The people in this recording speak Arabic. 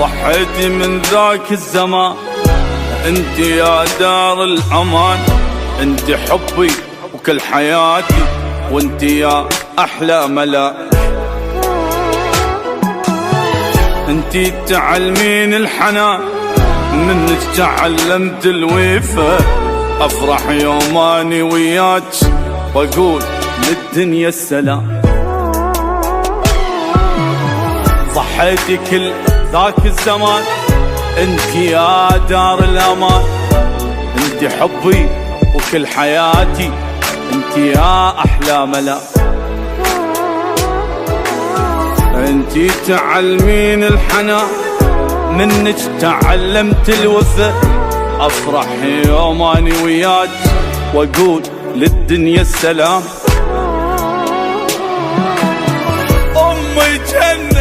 ضحيتي من ذاك الزمان، انت يا دار الامان، انت حبي وكل حياتي، وانت يا احلى ملاك. انت تعلمين الحنان، منك تعلمت الوفا، افرح يوماني وياك واقول للدنيا السلام. ضحيتي كل ذاك الزمان، انت يا دار الامان، انت حبي وكل حياتي، انت يا احلى ملاك. انت تعلمين الحنان، منك تعلمت الوفا، افرح يوماني وياك واقول للدنيا السلام. امي جنة